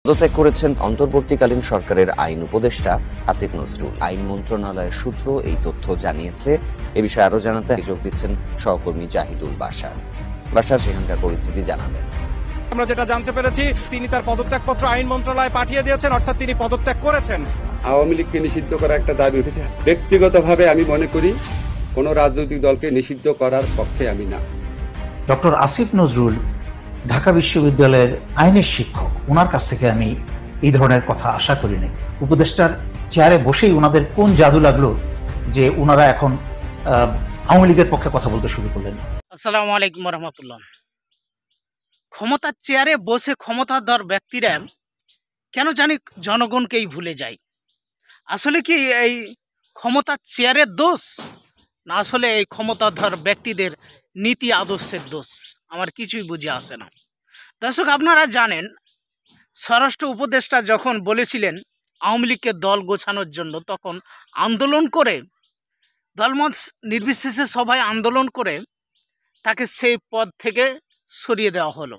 পদত্যাগ করেছেন অন্তর্বর্তীকালীন সরকারের আইন উপদেষ্টা আসিফ নজরুল। আইন মন্ত্রণালয়ের সূত্র এই তথ্য জানিয়েছে। এ বিষয়ে আরো জানাতে যোগ দিচ্ছেন সহকর্মী জাহিদুল বাশার। সেখানকার পরিস্থিতি জানাবেন। আমরা যেটা জানতে পেরেছি, তিনি তার পদত্যাগপত্র আইন মন্ত্রণালয়ে পাঠিয়ে দিয়েছেন, অর্থাৎ তিনি পদত্যাগ করেছেন। আওয়ামী লীগকে নিষিদ্ধ করার একটা দাবি উঠেছে। ব্যক্তিগতভাবে আমি মনে করি কোন রাজনৈতিক দলকে নিষিদ্ধ করার পক্ষে আমি না। ডক্টর আসিফ নজরুল ঢাকা বিশ্ববিদ্যালয়ের আইনের শিক্ষক, ওনার কাছ থেকে আমি এই ধরনের কথা আশা করিনি। উপদেষ্টার চেয়ারে বসেই ওনাদের কোন জাদু লাগলো যে ওনারা এখন আওয়ামী লীগের পক্ষে কথা বলতে শুরু করলেন। আসসালামু আলাইকুম রহমতুল্লাহ। ক্ষমতার চেয়ারে বসে ক্ষমতাধর ব্যক্তিরা কেন জানি জনগণকেই ভুলে যায়। আসলে কি এই ক্ষমতার চেয়ারের দোষ, না আসলে এই ক্ষমতাধর ব্যক্তিদের নীতি আদর্শের দোষ? আমার কিছুই বুঝে আসে না। দর্শক, আপনারা জানেন স্বরাষ্ট্র উপদেষ্টা যখন বলেছিলেন আওয়ামী লীগকে দল গোছানোর জন্য, তখন আন্দোলন করে, দলমত নির্বিশেষে সবাই আন্দোলন করে তাকে সেই পদ থেকে সরিয়ে দেওয়া হলো।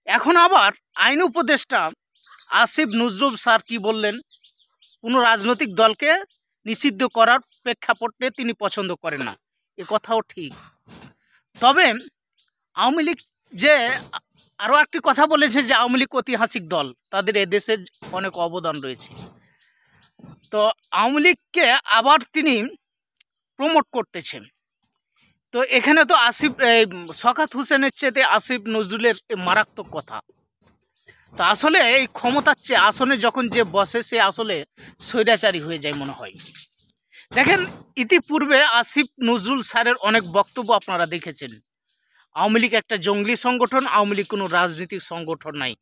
এখন আবার আইন উপদেষ্টা আসিফ নজরুল স্যার কি বললেন? কোনো রাজনৈতিক দলকে নিষিদ্ধ করার প্রেক্ষাপটে তিনি পছন্দ করেন না। এ কথাও ঠিক। তবে আওয়ামী লীগ যে আরও একটি কথা বলেছে যে আওয়ামী লীগ ঐতিহাসিক দল, তাদের এদেশের অনেক অবদান রয়েছে। তো আওয়ামী লীগকে আবার তিনি প্রমোট করতেছেন। তো এখানে তো শওকত হোসেনের চেয়ে আসিফ নজরুলের মারাত্মক কথা। তো আসলে এই ক্ষমতার চেয়ে আসনে যখন যে বসে সে আসলে স্বৈরাচারী হয়ে যায় মনে হয়। দেখেন, ইতিপূর্বে আসিফ নজরুল স্যারের অনেক বক্তব্য আপনারা দেখেছেন। আওয়ামী লীগ একটা জঙ্গলি সংগঠন, আওয়ামী লীগ কোনো রাজনৈতিক সংগঠন নাই।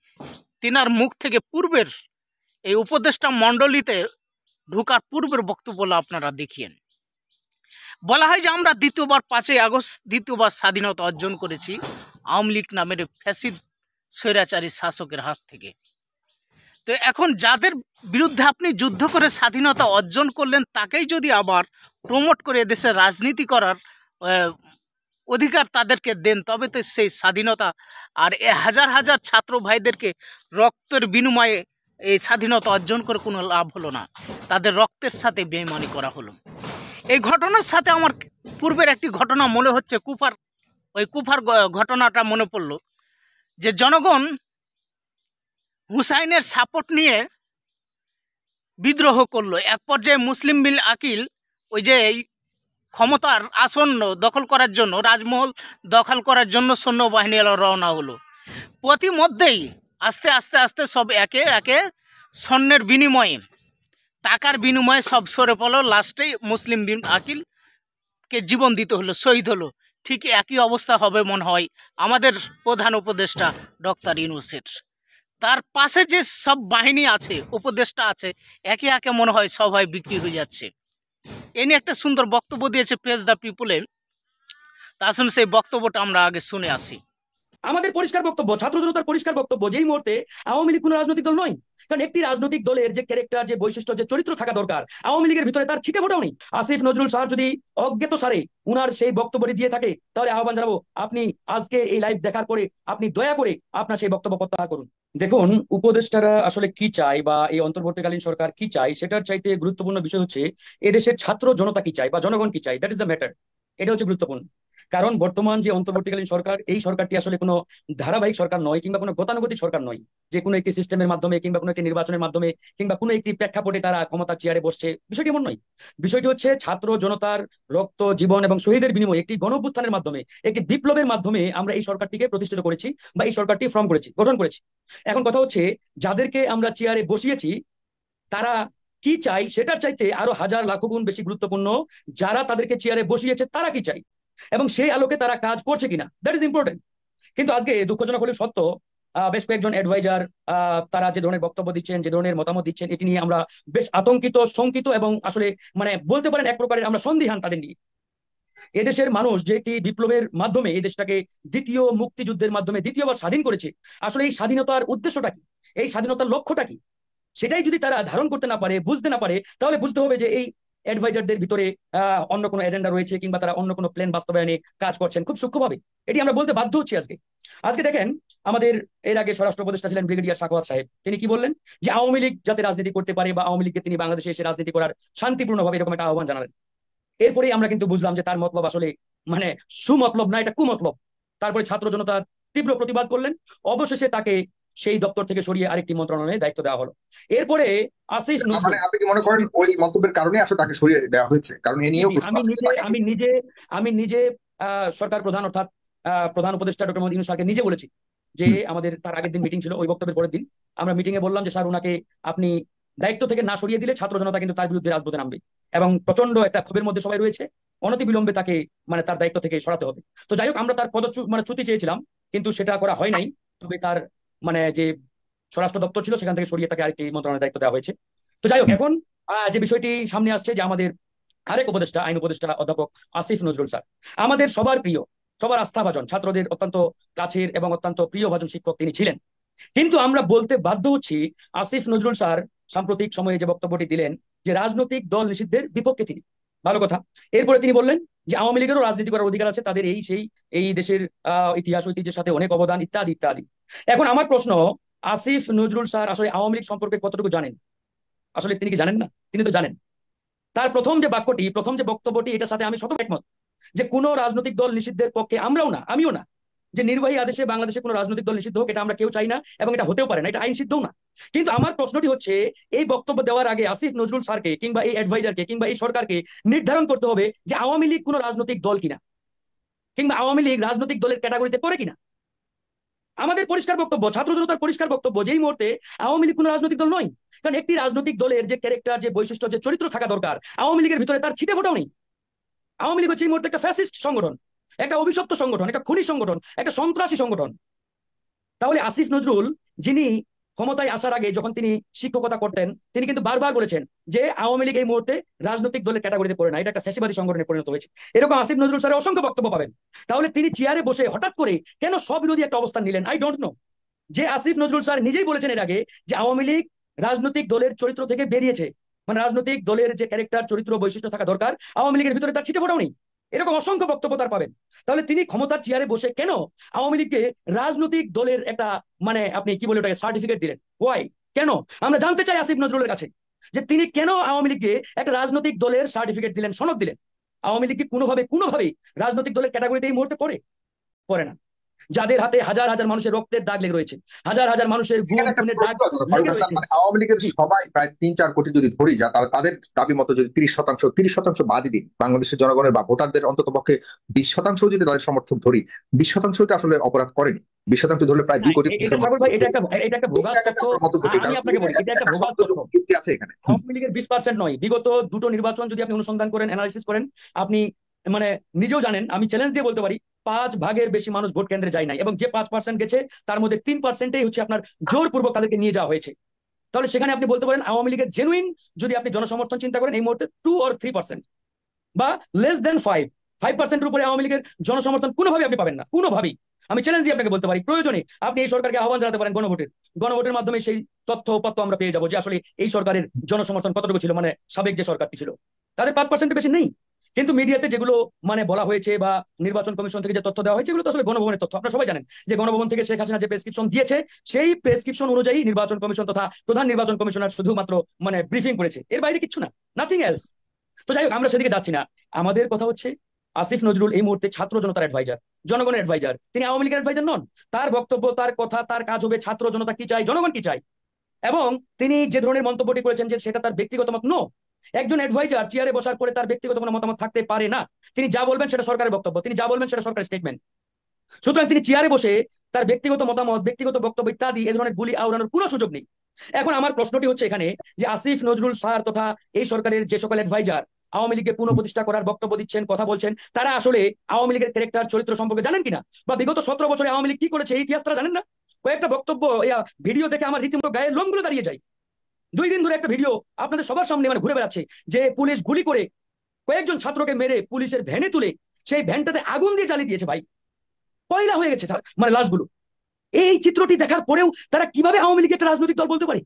তিনার মুখ থেকে পূর্বের এই উপদেষ্টা মণ্ডলীতে ঢোকার পূর্বের বক্তব্যগুলো আপনারা দেখিয়েন। বলা হয় যে আমরা দ্বিতীয়বার 5ই আগস্ট দ্বিতীয়বার স্বাধীনতা অর্জন করেছি আওয়ামী লীগ নামের ফ্যাসিদ স্বৈরাচারী শাসকের হাত থেকে। তো এখন যাদের বিরুদ্ধে আপনি যুদ্ধ করে স্বাধীনতা অর্জন করলেন, তাকেই যদি আবার প্রমোট করে দেশে রাজনীতি করার অধিকার তাদেরকে দেন, তবে তো সেই স্বাধীনতা আর হাজার হাজার ছাত্র ভাইদেরকে রক্তের বিনিময়ে এই স্বাধীনতা অর্জন করে কোনো লাভ হলো না, তাদের রক্তের সাথে বেইমানি করা হলো। এই ঘটনার সাথে আমার পূর্বের একটি ঘটনা মনে হচ্ছে, কুফার ঘটনাটা মনে পড়লো, যে জনগণ হুসাইনের সাপোর্ট নিয়ে বিদ্রোহ করলো। এক পর্যায়ে মুসলিম বিল আকিল ওই যে ক্ষমতার আসন দখল করার জন্য, রাজমহল দখল করার জন্য সৈন্যবাহিনী রওনা হলো। প্রতিমধ্যেই আস্তে আস্তে আস্তে সব একে একে স্বর্ণের বিনিময়ে, টাকার বিনিময়ে সব সরে পড়লো। লাস্টে মুসলিম বিন আকিলকে জীবন দিতে হলো, শহীদ হলো। ঠিক একই অবস্থা হবে মনে হয় আমাদের প্রধান উপদেষ্টা ডক্টর ইউনূসের। তার পাশে যে সব বাহিনী আছে, উপদেষ্টা আছে, একে একে মনে হয় সবাই বিক্রি হয়ে যাচ্ছে। এ নিয়ে একটা সুন্দর বক্তব্য দিয়েছে পেজ দ্য পিপলে। তা আসুন সেই বক্তব্যটা আমরা আগে শুনে আসি। আমাদের পরিষ্কার বক্তব্য, ছাত্র জনতার পরিষ্কার বক্তব্য, যেই মুহূর্তে আওয়ামী লীগ কোনো রাজনৈতিক দল নয়। কারণ একটি রাজনৈতিক দলের যে ক্যারেক্টার, যে বৈশিষ্ট্য, যে চরিত্র থাকা দরকার, আওয়ামী লীগের ভিতরে তার ছিটে ফোটাও নেই। আসিফ নজরুল স্যার যদি অজ্ঞাত সারে উনার সেই বক্তব্যটি দিয়ে থাকে, তাহলে আহ্বান জানাবো, আপনি আজকে এই লাইভ দেখার পরে আপনি দয়া করে আপনার সেই বক্তব্য প্রত্যাহার করুন। দেখুন, উপদেষ্টারা আসলে কি চায় বা এই অন্তর্বর্তীকালীন সরকার কি চায়, সেটার চাইতে গুরুত্বপূর্ণ বিষয় হচ্ছে এদেশের ছাত্র জনতা কি চায় বা জনগণ কি চায়। That is the matter. এটা হচ্ছে গুরুত্বপূর্ণ। কারণ বর্তমান যে অন্তর্বর্তীকালীন সরকার, এই সরকারটি আসলে কোনো ধারাবাহিক সরকার নয়, কিংবা কোনো গতানুগতিক সরকার নয়, যে কোনো একটি সিস্টেমের মাধ্যমে কিংবা কোনো একটি নির্বাচনের মাধ্যমে কিংবা কোনো একটি প্রেক্ষাপটে তারা ক্ষমতার চেয়ারে বসছে। বিষয়টি এমন নয়। বিষয়টি হচ্ছে ছাত্র জনতার রক্ত, জীবন এবং শহীদের বিনিময়ে একটি গণঅভ্যুত্থানের মাধ্যমে, একটি বিপ্লবের মাধ্যমে আমরা এই সরকারটিকে প্রতিষ্ঠিত করেছি বা এই সরকারটি গঠন করেছি। এখন কথা হচ্ছে, যাদেরকে আমরা চেয়ারে বসিয়েছি তারা কি চাই, সেটার চাইতে আরো হাজার লাখ গুণ বেশি গুরুত্বপূর্ণ যারা তাদেরকে চেয়ারে বসিয়েছে তারা কি চাই এবং সেই আলোকে তারা কাজ করছে কিনা। That is important. কিন্তু আজকে দুঃখজনক হলে সত্য, বেশ কয়েকজন অ্যাডভাইজার তারা যে ধরনের বক্তব্য দিচ্ছেন, যে ধরনের মতামত দিচ্ছেন, এটি নিয়ে আমরা বেশ আতঙ্কিত, শঙ্কিত এবং আসলে বলতে পারেন এক প্রকারের আমরা সন্দিহান তাদের নিয়ে। এদেশের মানুষ যে একটি বিপ্লবের মাধ্যমে এই দেশটাকে দ্বিতীয় মুক্তিযুদ্ধের মাধ্যমে দ্বিতীয়বার স্বাধীন করেছে, আসলে এই স্বাধীনতার উদ্দেশ্যটা কি, এই স্বাধীনতার লক্ষ্যটা কি, সেটাই যদি তারা ধারণ করতে না পারে, বুঝতে না পারে, তাহলে বুঝতে হবে যে এই অ্যাডভাইজারদের ভিতরে অন্য কোনো এজেন্ডা রয়েছে, কিংবা তারা অন্য কোনো প্ল্যান বাস্তবায়নে কাজ করছেন খুব সূক্ষ্মভাবে। এটি আমরা বলতে বাধ্য হচ্ছি আজকে। আজকে দেখেন, আমাদের এর আগে স্বরাষ্ট্র উপদেষ্টা ছিলেন ব্রিগেডিয়ার সাখাওয়াত সাহেব, তিনি কি বললেন যে আওয়ামী লীগ যাতে রাজনীতি করতে পারে, বা আওয়ামী লীগকে তিনি বাংলাদেশে এসে রাজনীতি করার শান্তিপূর্ণভাবে এরকম একটা আহ্বান জানালেন। এরপরেই আমরা কিন্তু বুঝলাম যে তার মতলব আসলে মানে সুমতলব না, এটা কুমতলব। তারপরে ছাত্র জনতা তীব্র প্রতিবাদ করলেন, অবশেষে তাকে সেই দপ্তর থেকে সরিয়ে আরেকটি মন্ত্রণালয়ে দায়িত্ব দেওয়া হলো। এরপরে আসিফ নজরুল, মানে আপনি কি মনে করেন ওই মন্তব্যের কারণে আসলে তাকে সরিয়ে দেওয়া হয়েছে? কারণ এ নিয়েও প্রশ্ন আমি আছে যে নিজে তাকে আমি নিজে আমি নিজে সরকার প্রধান অর্থাৎ প্রধান উপদেষ্টা ডক্টর মোহাম্মদ ইউনূস স্যারকে নিজে বলেছি যে আমাদের তার আগের দিন মিটিং ছিল, ওই বক্তব্যের পরের দিন আমরা মিটিং এ বললাম যে স্যার, ওনাকে আপনি দায়িত্ব থেকে না সরিয়ে দিলে ছাত্র জনতা কিন্তু তার বিরুদ্ধে রাজপথে নামবে, এবং প্রচন্ড একটা ক্ষোভের মধ্যে সবাই রয়েছে, অনতিবিলম্বে তাকে মানে তার দায়িত্ব থেকে সরাতে হবে। তো যাই হোক, আমরা তার চ্যুতি চেয়েছিলাম, কিন্তু সেটা করা হয় নাই। তবে তার মানে যে স্বরাষ্ট্র দপ্তর ছিল সেখান থেকে সরিয়ে তাকে আরেকটি মন্ত্রণালয়ের দায়িত্ব দেওয়া হয়েছে। তো যাই হোক, এখন যে বিষয়টি সামনে আসছে যে আমাদের আরেক উপদেষ্টা, আইন উপদেষ্টা অধ্যাপক আসিফ নজরুল স্যার, আমাদের সবার প্রিয়, সবার আস্থাভাজন, ছাত্রদের অত্যন্ত কাছের এবং অত্যন্ত প্রিয়ভাজন শিক্ষক তিনি ছিলেন। কিন্তু আমরা বলতে বাধ্য হচ্ছি, আসিফ নজরুল স্যার সাম্প্রতিক সময়ে যে বক্তব্যটি দিলেন যে রাজনৈতিক দল নিষিদ্ধের বিপক্ষে তিনি, ভালো কথা। এরপরে তিনি বললেন যে আওয়ামী লীগেরও রাজনীতি করার অধিকার আছে, তাদের এই দেশের ইতিহাস ঐতিহ্যের সাথে অনেক অবদান, ইত্যাদি ইত্যাদি। এখন আমার প্রশ্ন, আসিফ নজরুল স্যার আসলে আওয়ামী লীগ সম্পর্কে কতটুকু জানেন? আসলে তিনি কি জানেন না? তিনি তো জানেন। তার প্রথম যে বাক্যটি, প্রথম যে বক্তব্যটি, এটার সাথে আমি শত একমত যে কোন রাজনৈতিক দল নিষিদ্ধের পক্ষে আমরাও না, আমিও না। যে নির্বাহী আদেশে বাংলাদেশে কোনো রাজনৈতিক দল নিষিদ্ধ হোক, এটা আমরা কেউ চাই না, এবং এটা হতেও পারে না, এটা আইন সিদ্ধও না। কিন্তু আমার প্রশ্নটি হচ্ছে, এই বক্তব্য দেওয়ার আগে আসিফ নজরুল স্যারকে কিংবা এই অ্যাডভাইজারকে কিংবা এই সরকারকে নির্ধারণ করতে হবে যে আওয়ামী লীগ কোনো রাজনৈতিক দল কিনা, কিংবা আওয়ামী লীগ রাজনৈতিক দলের ক্যাটাগরিতে পড়ে কিনা। আমাদের পরিষ্কার বক্তব্য, ছাত্র জনতার পরিষ্কার বক্তব্য, যেই মুহূর্তে আওয়ামী লীগ কোনো রাজনৈতিক দল নয়। কারণ একটি রাজনৈতিক দলের যে ক্যারেক্টার, যে বৈশিষ্ট্য, যে চরিত্র থাকা দরকার, আওয়ামী লীগের ভিতরে তার ছিটে ফোটাও নেই। আওয়ামী লীগ হচ্ছে এই মুহূর্তে একটা ফ্যাসিস্ট সংগঠন, একটা অভিশপ্ত সংগঠন, একটা খুনি সংগঠন, একটা সন্ত্রাসী সংগঠন। তাহলে আসিফ নজরুল, যিনি ক্ষমতায় আসার আগে যখন তিনি শিক্ষকতা করতেন, তিনি কিন্তু বারবার বলেছেন যে আওয়ামী লীগ এই মুহূর্তে রাজনৈতিক দলের ক্যাটাগরিতে পড়ে না, এটা একটা ফ্যাসিবাদী সংগঠনে পরিণত হয়েছে। এরকম আসিফ নজরুল স্যারের অসংখ্য বক্তব্য পাবেন। তাহলে তিনি চেয়ারে বসে হঠাৎ করে কেন স্ববিরোধী একটা অবস্থান নিলেন? I don't know. যে আসিফ নজরুল স্যার নিজেই বলেছেন এর আগে যে আওয়ামী লীগ রাজনৈতিক দলের চরিত্র থেকে বেরিয়েছে, মানে রাজনৈতিক দলের যে ক্যারেক্টার, চরিত্র, বৈশিষ্ট্য থাকা দরকার, আওয়ামী লীগের ভিতরে তার ছিটে ফোটাও নেই। এরকম অসংখ্য বক্তব্য তার পাবেন। তাহলে তিনি ক্ষমতার চেয়ারে বসে কেন আওয়ামী লীগকে রাজনৈতিক দলের একটা মানে আপনি কি বলে ওটাকে সার্টিফিকেট দিলেন? ওয়াই? কেন? আমরা জানতে চাই আসিফ নজরুলের কাছে যে তিনি কেন আওয়ামী লীগকে একটা রাজনৈতিক দলের সার্টিফিকেট দিলেন, সনদ দিলেন। আওয়ামী লীগ কি কোনোভাবেই রাজনৈতিক দলের ক্যাটাগরিতে এই মুহূর্তে পড়ে না। যাদের হাতে হাজার হাজার মানুষের রক্তের দাগ লেগে রয়েছে, হাজার হাজার মানুষের এখানে একটা প্রশ্ন আছে, ফারুক হাসান, মানে আওয়ামী লীগের সবাই প্রায় 3-4 কোটি যদি ধরি, যা তাদের দাবি মতো যদি 30% বাদই দিন, বাংলাদেশের জনগণের বা ভোটারদের অন্তত পক্ষে 20% যদি তাদের সমর্থক ধরি, 20% তো আসলে অপরাধ করেনি। 20% ধরলে প্রায় 2 কোটি। এটা একটা ভোগাস তথ্য। আমি আপনাকে বলি, এটা একটা ভোগাস তথ্য। আছে এখানে আওয়ামী লীগের 20% নয়, বিগত দুটো নির্বাচন যদি আপনি অনুসন্ধান করেন, অ্যানালিসিস করেন, আপনি মানে নিজেও জানেন, আমি চ্যালেঞ্জ দিয়ে বলতে পারি 5 ভাগের বেশি মানুষ ভোট কেন্দ্রে যায় নাই, এবং যে 5% গেছে তার মধ্যে 3%ই হচ্ছে আপনার জোরপূর্বক তাদেরকে নিয়ে যাওয়া হয়েছে। তাহলে সেখানে আপনি বলতে পারেন আওয়ামী লীগের জেনুইন যদি আপনি জনসমর্থন চিন্তা করেন, এই মুহূর্তে 2 or 3%, বা লেস দেন 5%-5%-এর উপরে আওয়ামী লীগের জনসমর্থন কোনোভাবে আপনি পাবেন না, কোনোভাবেই। আমি চ্যালেঞ্জ দিয়ে আপনাকে বলতে পারি, প্রয়োজনে আপনি এই সরকারকে আহ্বান জানাতে পারেন গণভোটের মাধ্যমে সেই তথ্য উপাত্ত আমরা পেয়ে যাবো যে আসলে এই সরকারের জনসমর্থন কতটুকু ছিল, মানে সাবেক যে সরকারটি ছিল তাদের 5% বেশি নেই। কিন্তু মিডিয়াতে যেগুলো মানে বলা হয়েছে বা নির্বাচন কমিশন থেকে যে তথ্য দেওয়া হয়েছে, এগুলো তো আসলে গণভবনের তথ্য। আপনারা সবাই জানেন যে গণভবন থেকে শেখ হাসিনা যে প্রেসক্রিপশন দিয়েছে, সেই প্রেসক্রিপশন অনুযায়ী নির্বাচন কমিশন তথা প্রধান নির্বাচন কমিশনার শুধুমাত্র মানে ব্রিফিং করেছে, এর বাইরে কিছু না, নাথিং এলস। তো যাই হোক, আমরা সেদিকে যাচ্ছি না। আমাদের কথা হচ্ছে আসিফ নজরুল এই মুহূর্তে ছাত্র জনতার অ্যাডভাইজার, জনগণের অ্যাডভাইজার। তিনি আওয়ামী লীগের অ্যাডভাইজার নন। তার বক্তব্য, তার কথা, তার কাজ হবে ছাত্র জনতা কি চায়, জনগণ কি চায়। এবং তিনি যে ধরনের মন্তব্যটি করেছেন যে সেটা তার ব্যক্তিগত মত, নো। একজন অ্যাডভাইজার চেয়ারে বসার পরে তার ব্যক্তিগত কোনো মতামত থাকতে পারে না। তিনি যা বলবেন সেটা সরকারের বক্তব্য, তিনি যা বলবেন সেটা সরকারের স্টেটমেন্ট। সুতরাং তিনি চেয়ারে বসে তার ব্যক্তিগত মতামত, ব্যক্তিগত বক্তব্য ইত্যাদি এ ধরনের গুলি আওড়ানোর কোনো সুযোগ নেই। এখন আমার প্রশ্নটি হচ্ছে এখানে যে আসিফ নজরুল স্যার তথা এই সরকারের যে সকল অ্যাডভাইজার আওয়ামী লীগকে পুনঃপ্রতিষ্ঠা করার বক্তব্য দিচ্ছেন, কথা বলছেন, তারা আসলে আওয়ামী লীগের ক্যারেক্টার, চরিত্র সম্পর্কে জানেন কিনা, বা বিগত 17 বছরে আওয়ামী লীগ কি করেছে এই ইতিহাস তারা জানেন না? কয়েকটা বক্তব্য ভিডিও দেখে আমার রীতিমতো গায়ের লোমগুলো দাঁড়িয়ে যায়। 2 দিন ধরে একটা ভিডিও আপনাদের সবার সামনে মানে ঘুরে বেড়াচ্ছে যে পুলিশ গুলি করে কয়েকজন ছাত্রকে মেরে পুলিশের ভ্যানে তুলে সেই ভ্যানটাতে আগুন দিয়ে জ্বালিয়ে দিয়েছে। ভাই, কয়লা হয়ে গেছে মানে লাশগুলো। এই চিত্রটি দেখার পরেও তারা কিভাবে আওয়ামী লীগ একটা রাজনৈতিক দল বলতে পারে?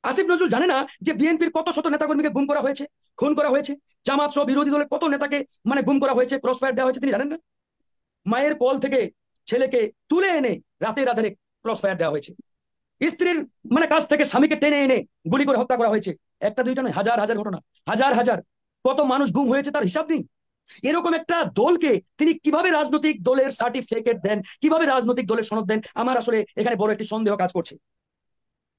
আসিফ নজরুল জানে না যে বিএনপির কত শত নেতাকর্মীকে গুম করা হয়েছে, খুন করা হয়েছে, জামাত সহ বিরোধী দলের কত নেতাকে মানে গুম করা হয়েছে, ক্রস ফায়ার দেওয়া হয়েছে, তিনি জানেন না? মায়ের কোল থেকে ছেলেকে তুলে এনে রাতের আধারে ক্রস ফায়ার দেওয়া হয়েছে, স্ত্রীর মানে কাছ থেকে স্বামীকে টেনে এনে গুলি করে হত্যা করা হয়েছে। একটা দুইটা নয়, হাজার হাজার ঘটনা, হাজার হাজার কত মানুষ গুম হয়েছে তার হিসাব নেই। এরকম একটা দলকে তিনি কিভাবে রাজনৈতিক দলের সার্টিফিকেট দেন, কিভাবে রাজনৈতিক দলের সনদ দেন, আমার আসলে এখানে বড় একটি সন্দেহ কাজ করছে।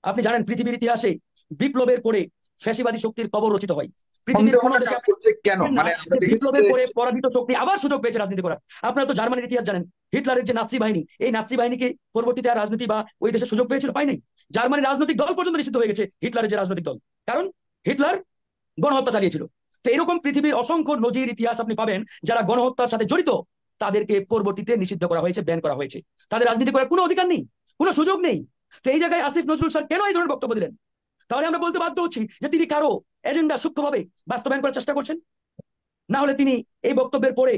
আপনি জানেন পৃথিবীর ইতিহাসে বিপ্লবের পরে ফ্যাসিবাদী শক্তির কবর রচিত হয়। পৃথিবীর কোন সন্দেহটা দেশে কাজ করছে কেন? মানে আমরা দেখেছি বিপ্লবের যে পরে পরাজিত শক্তি আবার সুযোগ পেয়েছে রাজনীতি করার। আপনারা তো জার্মানির ইতিহাস জানেন, হিটলারের যে নাৎসি বাহিনী, এই নাৎসি বাহিনীকে পরবর্তীতে আর রাজনীতি বা ওই দেশে সুযোগ পেয়েছিল? পায় নাই। জার্মানির রাজনৈতিক দল পর্যন্ত নিষিদ্ধ হয়ে গেছে হিটলারের যে রাজনৈতিক দল, কারণ হিটলার গণহত্যা চালিয়েছিল। তো এরকম পৃথিবীর অসংখ্য নজির ইতিহাস আপনি পাবেন, যারা গণহত্যার সাথে জড়িত তাদেরকে পরবর্তীতে নিষিদ্ধ করা হয়েছে, ব্যান করা হয়েছে, তাদের রাজনীতি করার কোনো অধিকার নেই, কোনো সুযোগ নেই। তো এই জায়গায় আসিফ নজরুল স্যার কেন এই ধরনের বক্তব্য দিলেন? তাহলে আমরা বলতে বাধ্য হচ্ছি যে তিনি কারো এজেন্ডা সূক্ষ্মভাবে বাস্তবায়ন করার চেষ্টা করছেন। না হলে তিনি এই বক্তব্যের পরে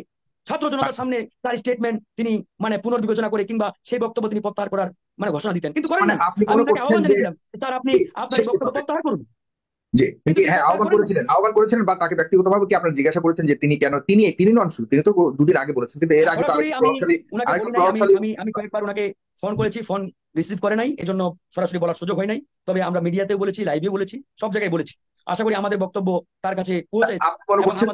ছাত্র জনতার সামনে তার স্টেটমেন্ট তিনি মানে পুনর্বিবেচনা করে কিংবা সেই বক্তব্য তিনি প্রত্যাহার করার মানে ঘোষণা দিতেন, কিন্তু করেন মানে না। আপনি আমি মনে তাকে করছেন আহ্বান যে জানিয়েছিলাম, স্যার আপনি আপনার এই বক্তব্য প্রত্যাহার করুন। যে তিনি হ্যাঁ আহ্বান করেছিলেন বা তাকে ব্যক্তিগতভাবে কি আপনারা জিজ্ঞাসা করেছেন যে তিনি কেন, তিনি নন শুধু, তিনি তো দুদিন আগে বলেছেন, কিন্তু এর আগে তো সরাসরি আরেকটু প্রভাবশালী আমি কয়েকবার ওনাকে ফোন করেছি, ফোন রিসিভ করে নাই, এজন্য সরাসরি বলার সুযোগ হয় নাই। তবে আমরা মিডিয়াতেও বলেছি, লাইভেও বলেছি, সব জায়গায় বলেছি। আশা করি আমাদের বক্তব্য তার কাছে পৌঁছে। আপনি মনে করছেন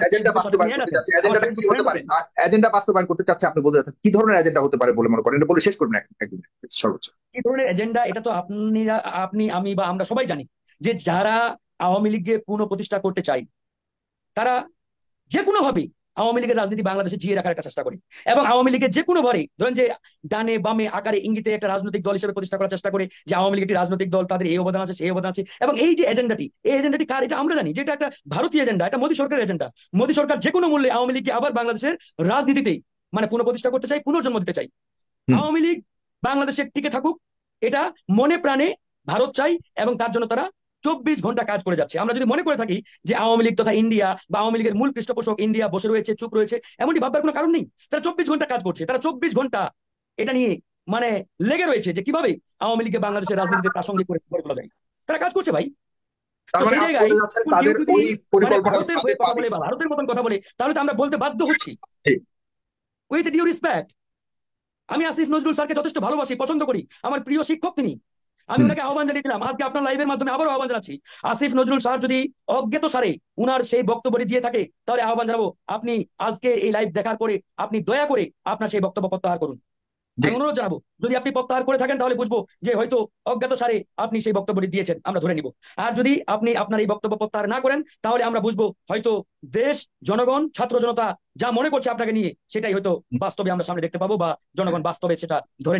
এজেন্ডা বাস্তবায়ন করতে যাচ্ছে, এজেন্ডাটা কি হতে পারে? এজেন্ডা বাস্তবায়ন করতে চাচ্ছে আপনি বলতে চাচ্ছেন, কি ধরনের এজেন্ডা হতে পারে বলে মনে করেন? এটা বলে শেষ করবেন একদম সর্বোচ্চ। কি ধরনের এজেন্ডা, এটা তো আপনি আমি বা আমরা সবাই জানি যে যারা আওয়ামী লীগকে পুনঃপ্রতিষ্ঠা করতে চাই তারা যে কোনো ভাবে আওয়ামী লীগের রাজনীতি বাংলাদেশে জিয়ে রাখার একটা চেষ্টা করে, এবং আওয়ামী লীগের যে কোনো ভাবে ধরেন যে ডানে বামে আকারে ইঙ্গিতে একটা রাজনৈতিক দল হিসেবে প্রতিষ্ঠা করার চেষ্টা করে যে আওয়ামী লীগ একটি রাজনৈতিক দল, তাদের এই অবদান আছে সেই অবদান আছে। এবং এই যে এজেন্ডাটি, এই এজেন্ডাটি কার? এটা আমরা জানি যে এটা একটা ভারতীয় এজেন্ডা, এটা মোদী সরকারের এজেন্ডা। মোদী সরকার যে কোনো মূল্যে আওয়ামী লীগকে আবার বাংলাদেশের রাজনীতিতেই মানে পুনঃপ্রতিষ্ঠা করতে চাই, পুনর্জন্ম দিতে চাই। আওয়ামী লীগ বাংলাদেশে টিকে থাকুক, এটা মনে প্রাণে ভারত চাই, এবং তার জন্য তারা 24 ঘন্টা কাজ করে যাচ্ছে। আমরা যদি মনে করে থাকি যে আওয়ামী লীগ তথা ইন্ডিয়া বা আওয়ামী লীগের মূল পৃষ্ঠপোষক ইন্ডিয়া বসে রয়েছে, চুপ রয়েছে, এমনটি ভাববার কোনো কারণ নেই। তারা 24 ঘন্টা কাজ করছে, তারা 24 ঘন্টা এটা নিয়ে মানে লেগে রয়েছে যে কিভাবে আওয়ামী লীগকে বাংলাদেশের রাজনীতিতে প্রাসঙ্গিক করে তোলা যায়। তারা কাজ করছে ভাই। তার মানে আপনি বলতে চাচ্ছেন তাদের ওই পরিকল্পনা ভারতের মতন কথা বলে, তাহলে তো আমরা বলতে বাধ্য হচ্ছি ঠিক। উইথ ডিউ রেসপেক্ট, আমি আসিফ নজরুল স্যারকে যথেষ্ট ভালোবাসি, পছন্দ করি, আমার প্রিয় শিক্ষক তিনি। আমি ওনাকে আহ্বান জানিয়েছিলাম, আজকে আপনার লাইভের মাধ্যমে আবারও আহ্বান জানাচ্ছি, আসিফ নজরুল স্যার যদি অজ্ঞাত সারে উনার সেই বক্তব্যটি দিয়ে থাকে তাহলে আহ্বান জানাবো আপনি আজকে এই লাইভ দেখার পরে আপনি দয়া করে আপনার সেই বক্তব্য প্রত্যাহার করুন। আমি অনুরোধ জানাবো, যদি আপনি প্রত্যাহার করে থাকেন তাহলে বুঝবো যে হয়তো অজ্ঞাত সারে আপনি সেই বক্তব্যটি দিয়েছেন, আমরা ধরে নিব। আর যদি আপনি আপনার এই বক্তব্য প্রত্যাহার না করেন তাহলে আমরা বুঝবো হয়তো দেশ, জনগণ, ছাত্র জনতা যা মনে করছে আপনাকে নিয়ে সেটাই হয়তো বাস্তবে আমরা সামনে দেখতে পাবো, বা জনগণ বাস্তবে সেটা ধরে